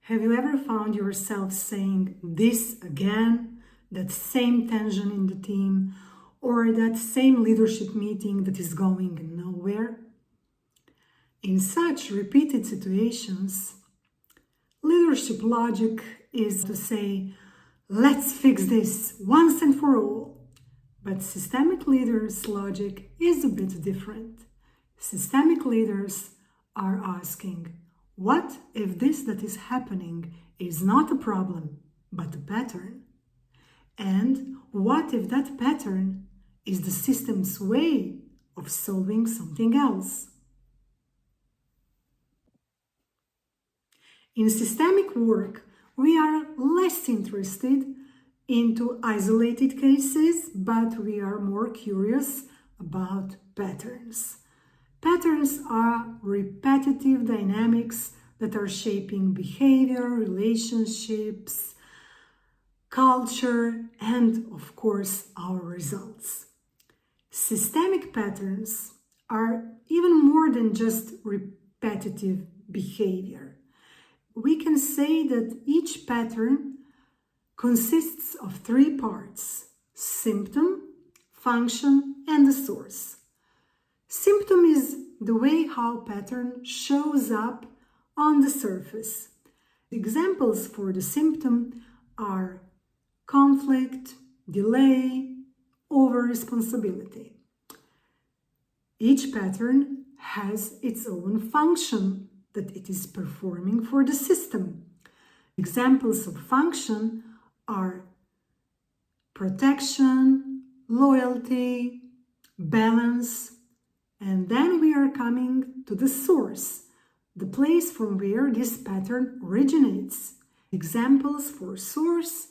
Have you ever found yourself saying this again, that same tension in the team, or that same leadership meeting that is going nowhere? In such repeated situations, leadership logic is to say, let's fix this once and for all. But systemic leaders' logic is a bit different. Systemic leaders are asking, what if this that is happening is not a problem, but a pattern? And what if that pattern is the system's way of solving something else? In systemic work, we are less interested into isolated cases, but we are more curious about patterns. Patterns are repetitive dynamics that are shaping behavior, relationships, culture, and of course, our results. Systemic patterns are even more than just repetitive behavior. We can say that each pattern consists of three parts: symptom, function, and the source. Symptom is the way how pattern shows up on the surface. Examples for the symptom are conflict, delay, over-responsibility. Each pattern has its own function that it is performing for the system. Examples of function are protection, loyalty, balance, and then we are coming to the source, the place from where this pattern originates. Examples for source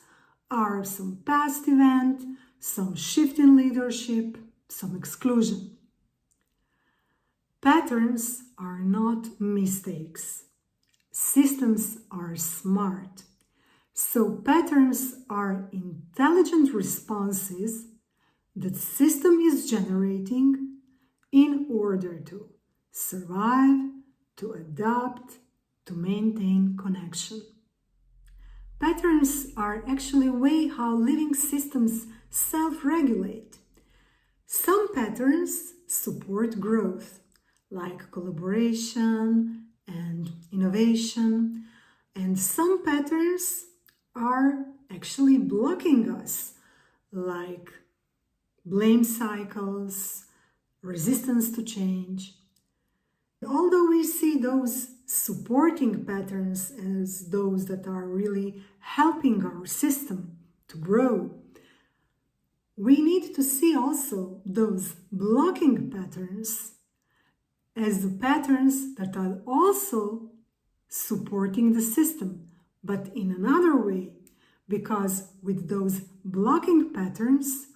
are some past event, some shift in leadership, some exclusion. Patterns are not mistakes. Systems are smart. So patterns are intelligent responses that system is generating in order to survive, to adapt, to maintain connection. Patterns are actually a way how living systems self-regulate. Some patterns support growth, like collaboration and innovation, and some patterns are actually blocking us, like blame cycles, resistance to change. Although we see those supporting patterns as those that are really helping our system to grow, we need to see also those blocking patterns as the patterns that are also supporting the system, but in another way, because with those blocking patterns,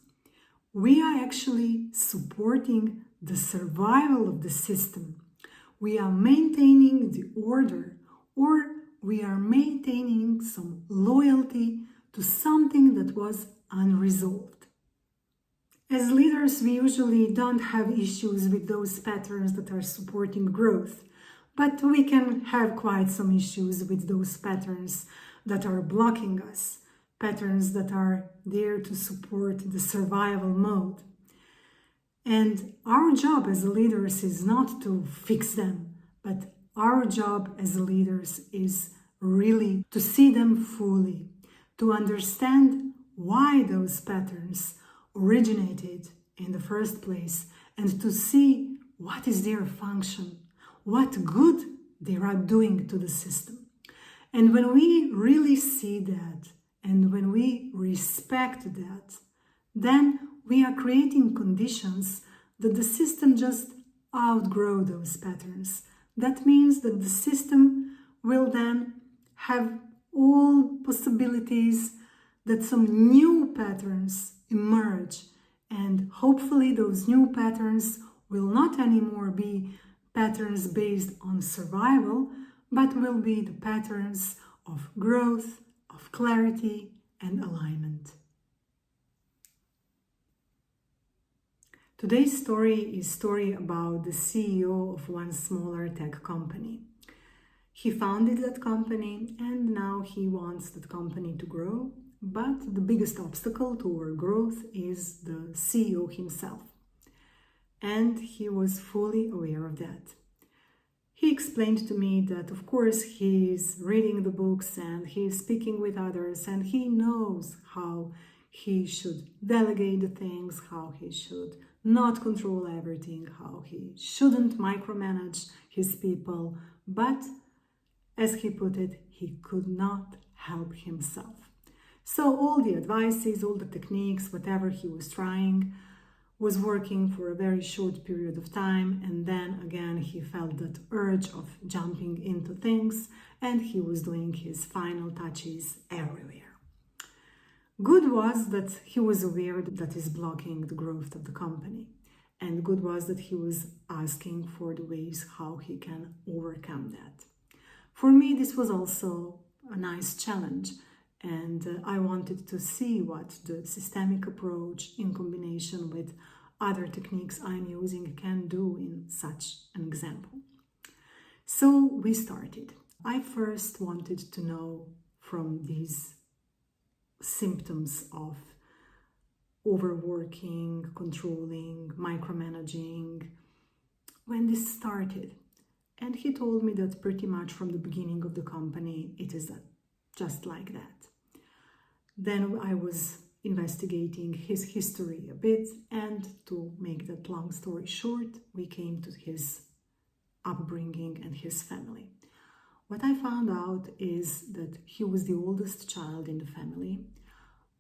we are actually supporting the survival of the system. We are maintaining the order, or we are maintaining some loyalty to something that was unresolved. As leaders, we usually don't have issues with those patterns that are supporting growth, but we can have quite some issues with those patterns that are blocking us, patterns that are there to support the survival mode. And our job as leaders is not to fix them, but our job as leaders is really to see them fully, to understand why those patterns originated in the first place, and to see what is their function, what good they are doing to the system. And when we really see that, and when we respect that, then we are creating conditions that the system just outgrow those patterns. That means that the system will then have all possibilities that some new patterns emerge, and hopefully those new patterns will not anymore be patterns based on survival, but will be the patterns of growth, of clarity and alignment. Today's story is a story about the CEO of one smaller tech company. He founded that company and now he wants that company to grow. But the biggest obstacle to our growth is the CEO himself. And he was fully aware of that. He explained to me that, of course, he's reading the books and he's speaking with others and he knows how he should delegate the things, how he should not control everything, how he shouldn't micromanage his people. But, as he put it, he could not help himself. So all the advices, all the techniques, whatever he was trying, was working for a very short period of time, and then again he felt that urge of jumping into things and he was doing his final touches everywhere. Good was that he was aware that is blocking the growth of the company, and good was that he was asking for the ways how he can overcome that. For me, this was also a nice challenge, and I wanted to see what the systemic approach in combination with other techniques I'm using can do in such an example. So we started. I first wanted to know from these symptoms of overworking, controlling, micromanaging, when this started. And he told me that pretty much from the beginning of the company, it is just like that. Then I was investigating his history a bit, and to make that long story short, we came to his upbringing and his family. What I found out is that he was the oldest child in the family.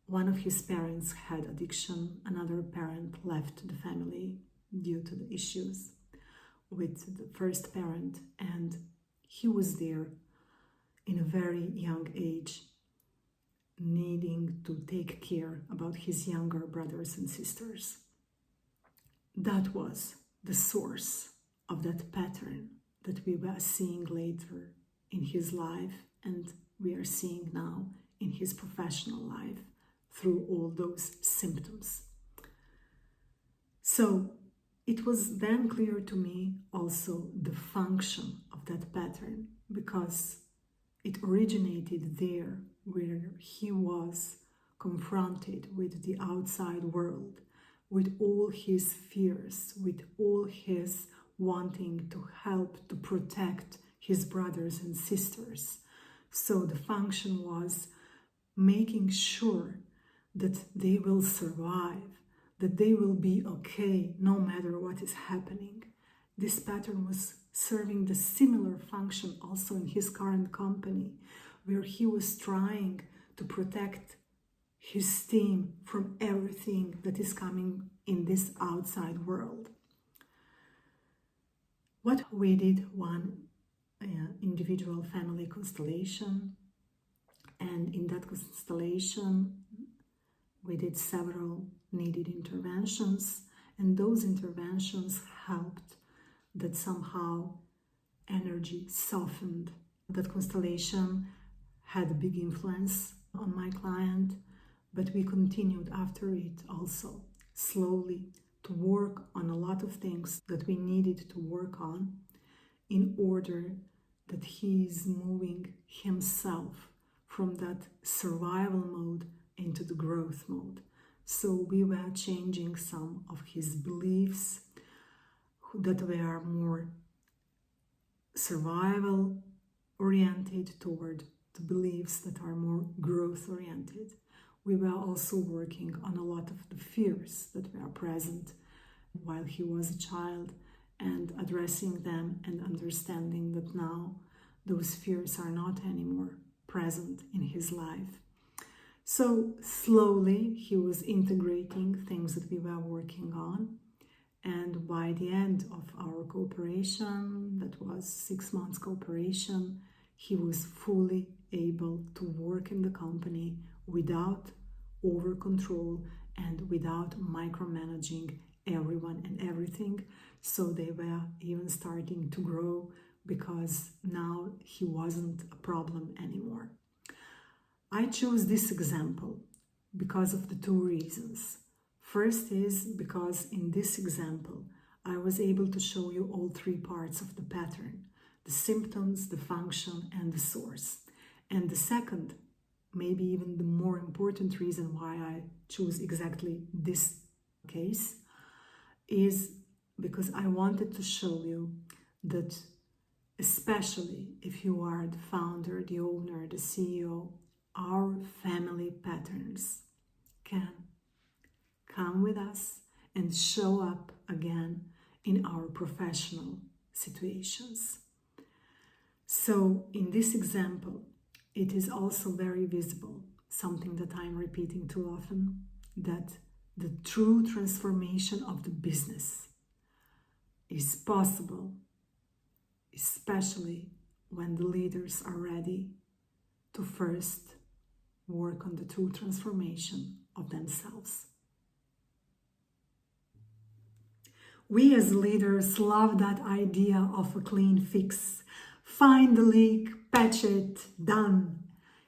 One of his parents had addiction, another parent left the family due to the issues with the first parent, and he was there in a very young age, needing to take care about his younger brothers and sisters. That was the source of that pattern that we were seeing later in his life, and we are seeing now in his professional life through all those symptoms. So it was then clear to me also the function of that pattern, because it originated there where he was confronted with the outside world, with all his fears, with all his wanting to help to protect his brothers and sisters. So the function was making sure that they will survive, that they will be okay no matter what is happening. This pattern was serving the similar function also in his current company, where he was trying to protect his team from everything that is coming in this outside world. What we did, one individual family constellation, and in that constellation we did several needed interventions, and those interventions helped that somehow energy softened. That constellation had a big influence on my client, but we continued after it also slowly to work on a lot of things that we needed to work on in order that he is moving himself from that survival mode into the growth mode. So we were changing some of his beliefs that were more survival oriented toward the beliefs that are more growth oriented. We were also working on a lot of the fears that were present while he was a child, and addressing them and understanding that now those fears are not anymore present in his life. So slowly he was integrating things that we were working on, and by the end of our cooperation, that was 6 months cooperation, he was fully able to work in the company without over control and without micromanaging everyone and everything. So they were even starting to grow because now he wasn't a problem anymore. I chose this example because of the two reasons. First is because in this example, I was able to show you all three parts of the pattern. the symptoms, the function, and the source. And the second, maybe even the more important reason why I choose exactly this case is because I wanted to show you that, especially if you are the founder, the owner, the CEO, our family patterns can come with us and show up again in our professional situations. So in this example, it is also very visible, something that I'm repeating too often, that the true transformation of the business is possible, especially when the leaders are ready to first work on the true transformation of themselves. We as leaders love that idea of a clean fix. Find the leak, patch it, done.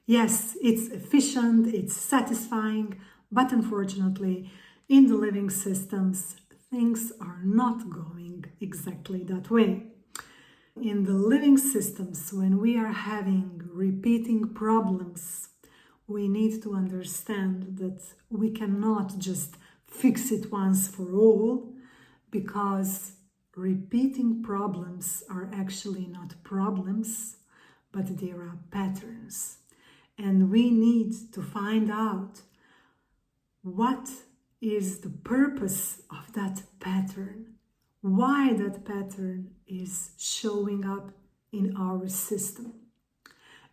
Yes, it's efficient, it's satisfying, but unfortunately, in the living systems, things are not going exactly that way. In the living systems, when we are having repeating problems, we need to understand that we cannot just fix it once for all, because repeating problems are actually not problems, but they are patterns. And we need to find out what is the purpose of that pattern, why that pattern is showing up in our system.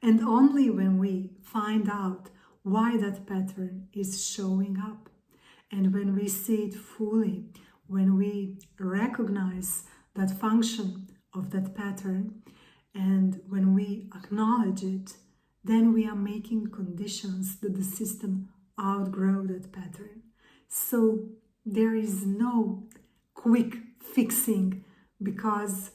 And only when we find out why that pattern is showing up, and when we see it fully, when we recognize that function of that pattern, and when we acknowledge it, then we are making conditions that the system outgrow that pattern. So there is no quick fixing, because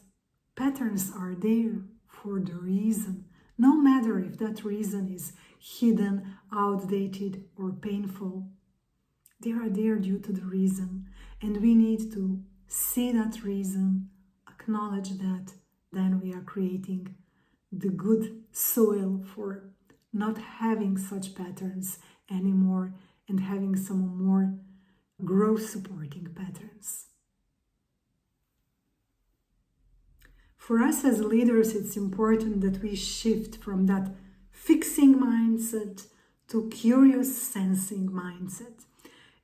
patterns are there for the reason, no matter if that reason is hidden, outdated, or painful. They are there due to the reason, and we need to see that reason, acknowledge that, then we are creating the good soil for not having such patterns anymore and having some more growth supporting patterns. For us as leaders, it's important that we shift from that fixing mindset to curious sensing mindset.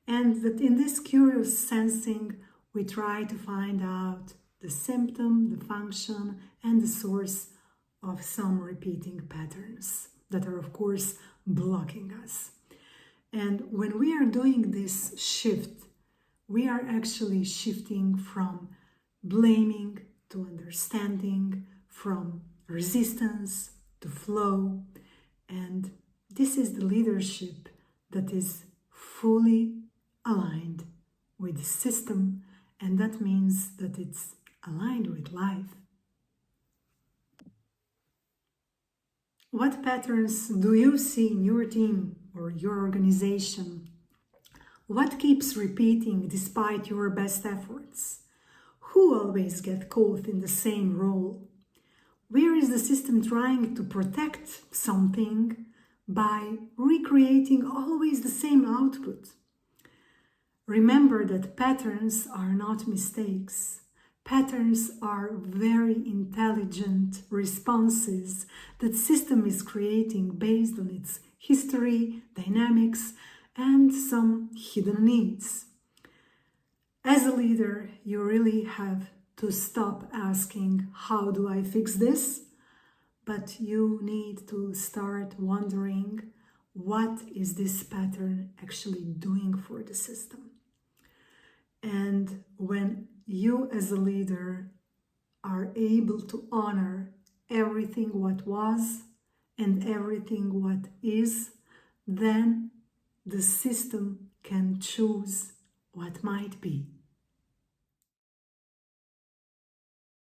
And that in this curious sensing, we try to find out the symptom, the function, and the source of some repeating patterns that are, of course, blocking us. And when we are doing this shift, we are actually shifting from blaming to understanding, from resistance to flow. And this is the leadership that is fully aligned with the system, and that means that it's aligned with life. What patterns do you see in your team or your organization? What keeps repeating despite your best efforts? Who always gets caught in the same role? Where is the system trying to protect something by recreating always the same output? Remember that patterns are not mistakes. Patterns are very intelligent responses that system is creating based on its history, dynamics, and some hidden needs. As a leader, you really have to stop asking, how do I fix this? But you need to start wondering, what is this pattern actually doing for the system? And when you as a leader are able to honor everything what was and everything what is, then the system can choose what might be.